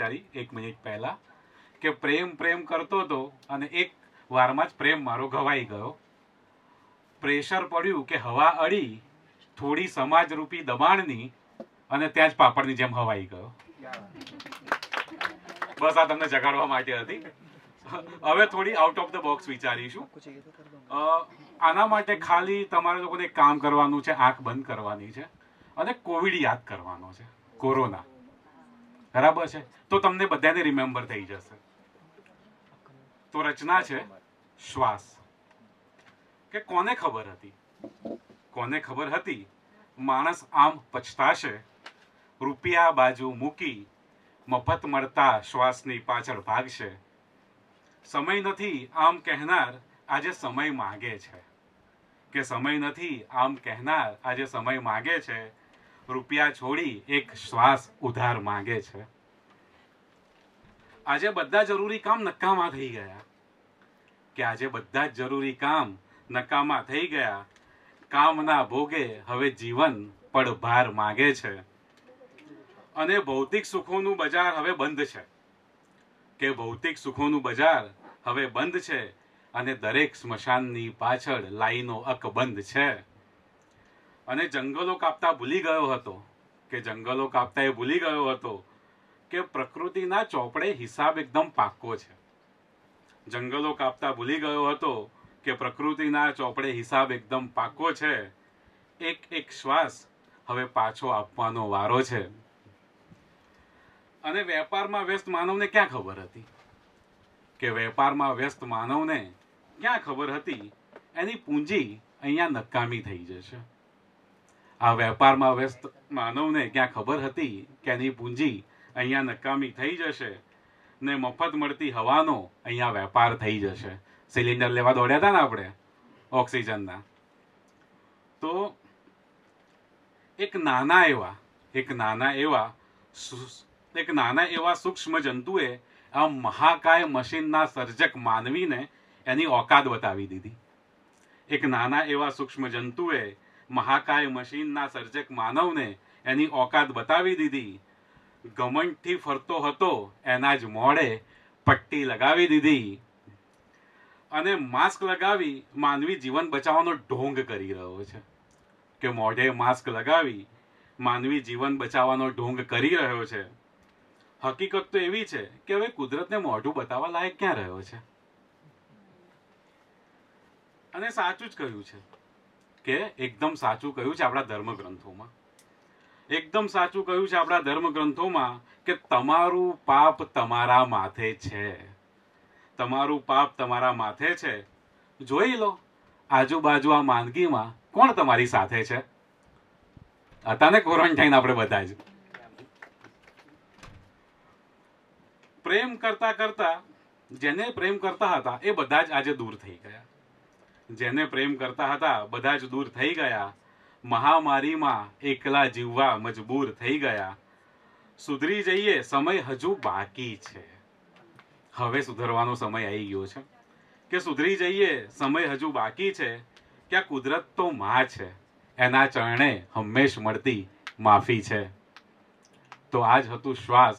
વિચારી 1 મિનિટ પહેલા કે પ્રેમ પ્રેમ કરતો હતો અને એક વારમાં જ પ્રેમ મારો ઘવાઈ ગયો. પ્રેશર પડ્યું કે હવા અડી થોડી સમાજરૂપી દબાણની અને ત્યાં જ પાપડની જેમ હવાઈ ગયો. બસ આ તમને જગાડવા માટે હતી. હવે થોડી આઉટ ઓફ ધ બોક્સ વિચારીશું. આના માટે ખાલી તમારે લોકોને એક કામ કરવાનું છે, આંખ બંધ કરવાની છે અને કોવિડ યાદ કરવાનો છે, કોરોના. બરાબર છે? તો તમને બધાને રિમેમ્બર થઈ જશે. તો રચના છે શ્વાસ. કે કોને ખબર હતી, કોને ખબર હતી માણસ આમ પછતાશે, રૂપિયા બાજુ મૂકી મફત મળતા શ્વાસની પાછળ ભાગશે. સમય નથી આમ કહેનાર આજે સમય માગે છે, કે સમય નથી આમ કહેનાર આજે સમય માગે છે. રૂપિયા છોડી એક શ્વાસ ઉધાર માગે છે. આજે બધા જરૂરી કામ નકામા થઈ ગયા, કે આજે બધા જ જરૂરી કામ નકામા થઈ ગયા. કામના ભોગે હવે જીવન પડભાર માગે છે. અને ભૌતિક સુખોનું બજાર હવે બંધ છે, કે ભૌતિક સુખોનું બજાર હવે બંધ છે અને દરેક સ્મશાનની પાછળ લાઈનો અકબંધ છે. અને જંગલો કાપતા ભૂલી ગયો હતો, કે જંગલો કાપતા એ ભૂલી ગયો હતો કે પ્રકૃતિના ચોપડે હિસાબ એકદમ પાક્કો છે. જંગલો કાપતા ભૂલી ગયો હતો કે પ્રકૃતિના ચોપડે હિસાબ એકદમ પાક્કો છે. એક એક શ્વાસ હવે પાછો આપવાનો વારો છે. અને વેપારમાં વ્યસ્ત માનવને ક્યાં ખબર હતી, કે વેપારમાં વ્યસ્ત માનવને ક્યાં ખબર હતી એની પૂંજી અહીંયા નકામી થઈ જશે. આ વેપારમાં વ્યસ્ત માનવને ક્યાં ખબર હતી કે એની પૂંજી અહીંયા નકામી થઈ જશે ને મફત મળતી હવાનો અહીંયા વેપાર થઈ જશે. સિલિન્ડર લેવા દોડ્યા હતા ને આપણે ઓક્સિજનના, તો એક નાના એવા સૂક્ષ્મ જંતુએ આ મહાકાય મશીનના સર્જક માનવીને એની ઓકાત બતાવી દીધી. એક નાના એવા સૂક્ષ્મ જંતુએ મહાકાય મશીનના સર્જક માનવને એની ઓકાત બતાવી દીધી. ઘમંડથી ફરતો હતો એના જ મોડે પટ્ટી લગાવી દીધી. અને માસ્ક લગાવી માનવી જીવન બચાવવાનો ઢોંગ કરી રહ્યો છે, કે મોઢે માસ્ક લગાવી માનવી જીવન બચાવવાનો ઢોંગ કરી રહ્યો છે. હકીકત તો એવી છે કે હવે કુદરતને મોઢું બતાવવા લાયક ક્યાં રહ્યો છે. અને સાચું જ કહ્યું છે, કે એકદમ સાચું કહ્યું છે આપણા ધર્મગ્રંથોમાં. એકદમ સાચું કહ્યું છે આપણા ધર્મગ્રંથોમાં કે તમારું પાપ તમારા માથે છે. તમારું પાપ તમારા માથે છે. જોઈ લો આજુબાજુ આ માંદગીમાં કોણ તમારી સાથે છે. હતા ને ક્વોરન્ટાઇન આપણે બધા જ. પ્રેમ કરતા કરતા જેને પ્રેમ કરતા હતા એ બધા જ આજે દૂર થઈ ગયા. જેને પ્રેમ કરતા હતા બધા જ દૂર થઈ ગયા. મહામારીમાં એકલા જીવવા મજબૂર થઈ ગયા. સુધરી જઈએ સમય હજુ બાકી છે. હવે સુધરવાનો સમય આવી ગયો છે, કે સુધરી જઈએ સમય હજુ બાકી છે. કે આ કુદરત તો માં છે, એના ચરણે હંમેશ મળતી માફી છે. તો આજ હતું શ્વાસ.